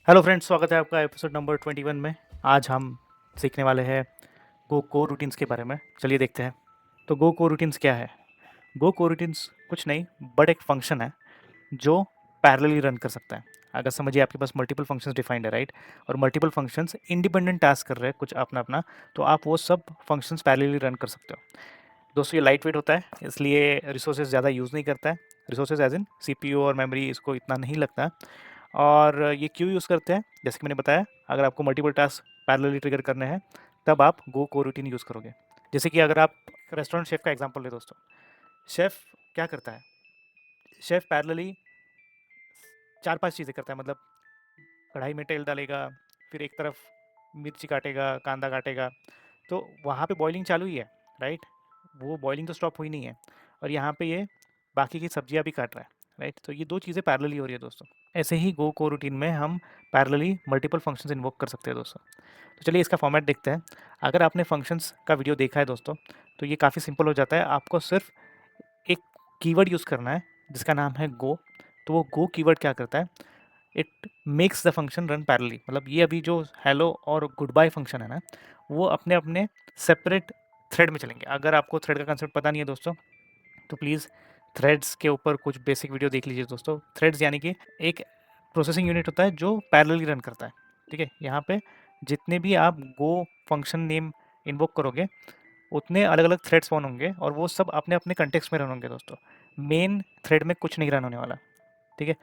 Hello friends, स्वागत है आपका एपिसोड नंबर 21 में। आज हम सीखने वाले हैं गो को रूटीन्स के बारे में। चलिए देखते हैं। तो गो को रूटीन्स क्या है? गो को रूटीन्स कुछ नहीं बट एक फंक्शन है जो पैरेलली रन कर सकता है। अगर समझिए आपके पास मल्टीपल फंक्शंस डिफाइंड है, राइट? और मल्टीपल फंक्शंस इंडिपेंडेंट टास्क कर रहे हैं कुछ अपना अपना, तो आप वो सब फंक्शंस पैरेलली रन कर सकते हो। दोस्तों, ये लाइट वेट होता है, इसलिए रिसोर्सेज ज़्यादा यूज़ नहीं करता है। रिसोर्सेज एज इन सीपीयू और मेमोरी इसको इतना नहीं लगता। और ये क्यों यूज़ करते हैं? जैसे कि मैंने बताया, अगर आपको मल्टीपल टास्क पैरेलली ट्रिगर करने हैं तब आप गो को रूटीन यूज़ करोगे। जैसे कि अगर आप रेस्टोरेंट शेफ़ का एग्जांपल लें दोस्तों, शेफ़ क्या करता है? शेफ़ पैरेलली 4-5 चीज़ें करता है। मतलब कढ़ाई में तेल डालेगा, फिर एक तरफ मिर्ची काटेगा, कांदा काटेगा, तो वहाँ पे बॉइलिंग चालू ही है, राइट? वो बॉइलिंग तो स्टॉप हुई नहीं है। और यहाँ पे ये बाकी की सब्जियाँ भी काट रहा है, राइट? तो ये 2 चीज़ें पैरेलली हो रही है दोस्तों। ऐसे ही गो को रूटीन में हम पैरेलली मल्टीपल फंक्शंस इन्वोक कर सकते हैं दोस्तों। तो चलिए इसका फॉर्मेट देखते हैं। अगर आपने फंक्शंस का वीडियो देखा है दोस्तों, तो ये काफ़ी सिंपल हो जाता है। आपको सिर्फ एक कीवर्ड यूज़ करना है जिसका नाम है गो। तो वो गो कीवर्ड क्या करता है? It makes the function run parallelly. मतलब ये अभी जो हेलो और गुड बाय फंक्शन है ना, वो अपने अपने सेपरेट थ्रेड में चलेंगे। अगर आपको थ्रेड का कंसेप्ट पता नहीं है दोस्तों, तो प्लीज़ थ्रेड्स के ऊपर कुछ बेसिक वीडियो देख लीजिए दोस्तों। थ्रेड्स यानी कि एक प्रोसेसिंग यूनिट होता है जो पैरेलली रन करता है। ठीक है? यहाँ पे जितने भी आप गो फंक्शन नेम इन्वोक करोगे, उतने अलग-अलग थ्रेड्स स्पॉन होंगे और वो सब अपने-अपने कॉन्टेक्स्ट में रन होंगे दोस्तों। मेन थ्रेड में कुछ नहीं रन होने वाला। ठीक है?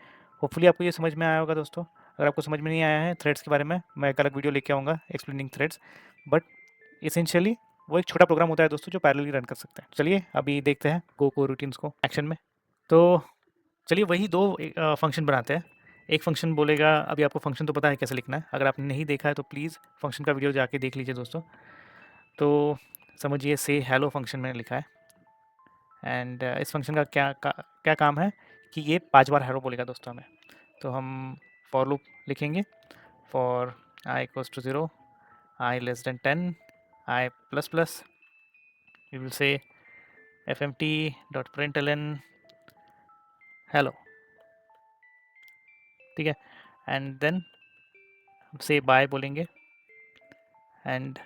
होपफुली आपको ये समझ में आया होगा दोस्तों। अगर आपको समझ में नहीं आया है थ्रेड्स के बारे में, मैं एक अलग वीडियो लेके आऊँगा एक्सप्लेनिंग थ्रेड्स। बट एसेंशियली वो एक छोटा प्रोग्राम होता है दोस्तों जो पैरेलली रन कर सकता है। चलिए अभी देखते हैं गो को रूटीन्स को एक्शन में। तो चलिए वही 2 फंक्शन बनाते हैं। एक फंक्शन बोलेगा, अभी आपको फंक्शन तो पता है कैसे लिखना है। अगर आपने नहीं देखा है तो प्लीज़ फंक्शन का वीडियो जाके देख लीजिए दोस्तों। तो समझिए से हेलो फंक्शन मैंने लिखा है एंड इस फंक्शन का क्या काम है कि ये 5 बार हेलो बोलेगा दोस्तों हमें। तो हम फॉर लूप लिखेंगे। For I equals to 0, I less than 10, I plus plus, we will say fmt.println hello. ठीक है? एंड देन से बाय बोलेंगे एंड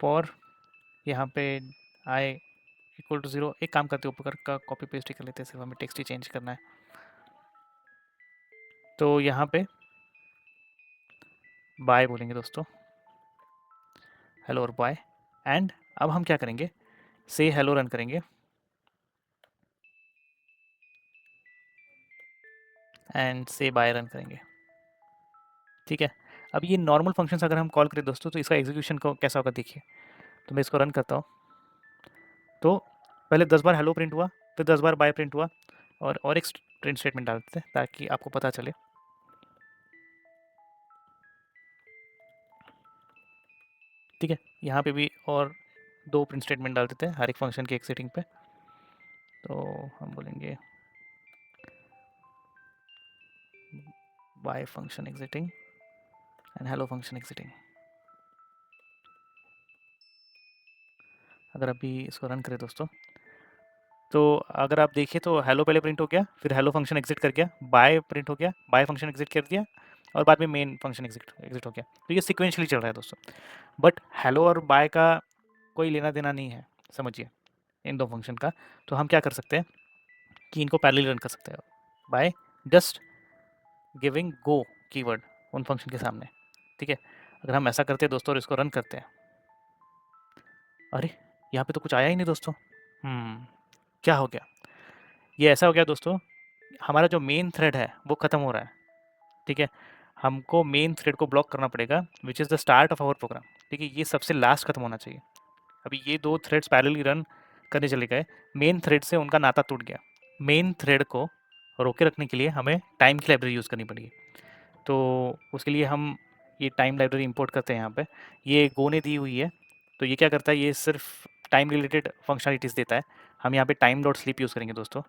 फॉर यहाँ पे आई इक्वल टू 0। एक काम करते हैं, ऊपर का कॉपी पेस्ट ही कर लेते हैं, सिर्फ हमें टेक्स्ट ही चेंज करना है। तो यहाँ पे बाय बोलेंगे दोस्तों, हेलो और बाय। एंड अब हम क्या करेंगे? से हेलो रन करेंगे एंड से बाय रन करेंगे। ठीक है? अब ये नॉर्मल फंक्शंस अगर हम कॉल करें दोस्तों, तो इसका एग्जीक्यूशन को कैसा होगा देखिए। तो मैं इसको रन करता हूँ। तो पहले 10 बार हेलो प्रिंट हुआ, फिर 10 बार बाय प्रिंट हुआ, और एक प्रिंट स्टेटमेंट डाल देते हैं ताकि आपको पता चले। ठीक है? यहाँ पे भी और 2 प्रिंट स्टेटमेंट डाल देते हैं हर एक फंक्शन की एग्जिटिंग पे। तो हम बोलेंगे bye function exiting and hello function exiting. अगर अभी इसको रन करें दोस्तों, तो अगर आप देखिए तो हेलो पहले प्रिंट हो गया, फिर हेलो फंक्शन एग्जिट कर गया, बाय प्रिंट हो गया, बाय फंक्शन एग्जिट कर दिया, और बाद में मेन फंक्शन एग्जिट एग्जिट हो गया। तो ये सिक्वेंशली चल रहा है दोस्तों। बट हेलो और बाय का कोई लेना देना नहीं है, समझिए, इन दो फंक्शन का। तो हम क्या कर सकते हैं कि इनको पैरेलल रन कर सकते हैं by just giving go keyword उन फंक्शन के सामने। ठीक है? अगर हम ऐसा करते हैं दोस्तों और इसको रन करते हैं, अरे यहाँ पे तो कुछ आया ही नहीं दोस्तों। क्या हो गया? ये ऐसा हो गया दोस्तों, हमारा जो मेन थ्रेड है वो ख़त्म हो रहा है। ठीक है? हमको मेन थ्रेड को ब्लॉक करना पड़ेगा, which is the start of our program. ठीक है? ये सबसे लास्ट खत्म होना चाहिए। अभी ये 2 थ्रेड्स पैरेलली रन करने चले गए, मेन थ्रेड से उनका नाता टूट गया। मेन थ्रेड को रोके रखने के लिए हमें टाइम की लाइब्रेरी यूज़ करनी पड़ेगी। तो उसके लिए हम ये टाइम लाइब्रेरी इंपोर्ट करते हैं यहाँ पे। ये गो ने दी हुई है। तो ये क्या करता है, ये सिर्फ टाइम रिलेटेड फंक्शनलिटीज़ देता है। हम यहाँ पे टाइम डॉट स्लीप यूज़ करेंगे दोस्तों।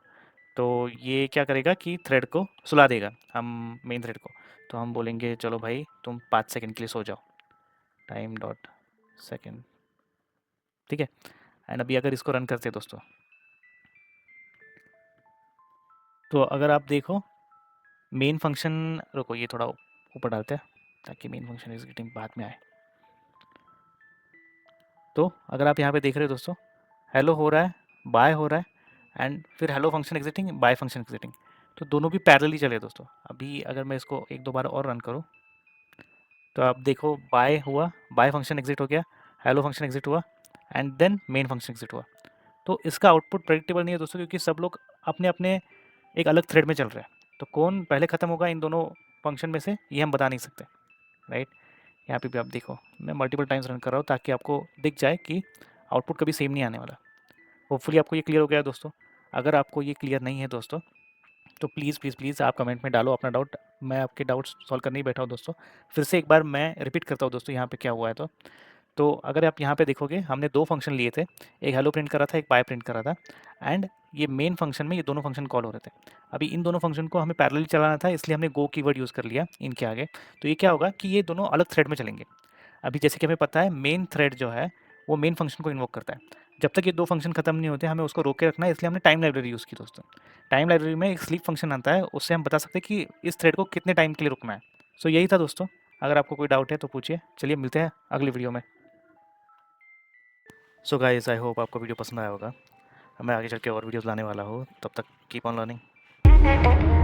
तो ये क्या करेगा कि थ्रेड को सुला देगा, हम मेन थ्रेड को। तो हम बोलेंगे चलो भाई तुम 5 सेकंड के लिए सो जाओ, टाइम डॉट सेकंड। ठीक है? एंड अभी अगर इसको रन करते हैं दोस्तों, तो अगर आप देखो मेन फंक्शन, रुको ये थोड़ा ऊपर डालते हैं ताकि मेन फंक्शन एग्जीक्यूटिंग बाद में आए। तो अगर आप यहाँ पे देख रहे हो दोस्तों, हेलो हो रहा है, बाय हो रहा है, एंड फिर hello function exiting, bye function exiting. तो दोनों भी पैरेलली चले दोस्तों। अभी अगर मैं इसको एक दो बार और रन करूँ तो आप देखो, बाय हुआ, बाय फंक्शन एग्जिट हो गया, हेलो फंक्शन एग्जिट हुआ, and then main function exit हुआ। तो इसका आउटपुट प्रेडिक्टेबल नहीं है दोस्तों, क्योंकि सब लोग अपने अपने एक अलग थ्रेड में चल रहे हैं। तो कौन पहले ख़त्म होगा इन दोनों फंक्शन में से, ये हम बता नहीं सकते, राइट। यहाँ पे भी आप देखो, मैं मल्टीपल टाइम्स रन कर रहा हूँ ताकि आपको दिख जाए कि आउटपुट कभी सेम नहीं आने वाला। होपफुली आपको ये क्लियर हो गया है दोस्तों। अगर आपको ये क्लियर नहीं है दोस्तों, तो प्लीज़ प्लीज़ प्लीज़ आप कमेंट में डालो अपना डाउट। मैं आपके डाउट्स सॉल्व करने ही बैठा हूँ दोस्तों। फिर से एक बार मैं रिपीट करता हूँ दोस्तों यहाँ पे क्या हुआ है। तो अगर आप यहाँ पे देखोगे, हमने दो फंक्शन लिए थे, एक हेलो प्रिंट कर रहा था, एक बाय प्रिंट कर रहा था, एंड ये मेन फंक्शन में ये दोनों फंक्शन कॉल हो रहे थे। अभी इन दोनों फंक्शन को हमें पैरेलली चलाना था, इसलिए हमने गो कीवर्ड यूज़ कर लिया इनके आगे। तो ये क्या होगा कि ये दोनों अलग थ्रेड में चलेंगे। अभी जैसे कि हमें पता है मेन थ्रेड जो है वो मेन फंक्शन को इन्वोक करता है। जब तक ये दो फंक्शन खत्म नहीं होते हमें उसको रोके रखना है, इसलिए हमने टाइम लाइब्रेरी यूज़ की दोस्तों। टाइम लाइब्रेरी में एक स्लीप फंक्शन आता है, उससे हम बता सकते हैं कि इस थ्रेड को कितने टाइम के लिए रुकना है। सो यही था दोस्तों। अगर आपको कोई डाउट है तो पूछिए। चलिए मिलते हैं अगली वीडियो में। सो गाइस, आई होप आपको वीडियो पसंद आया होगा। मैं आगे चल के और वीडियोस लाने वाला हूँ। तब तक कीप ऑन लर्निंग।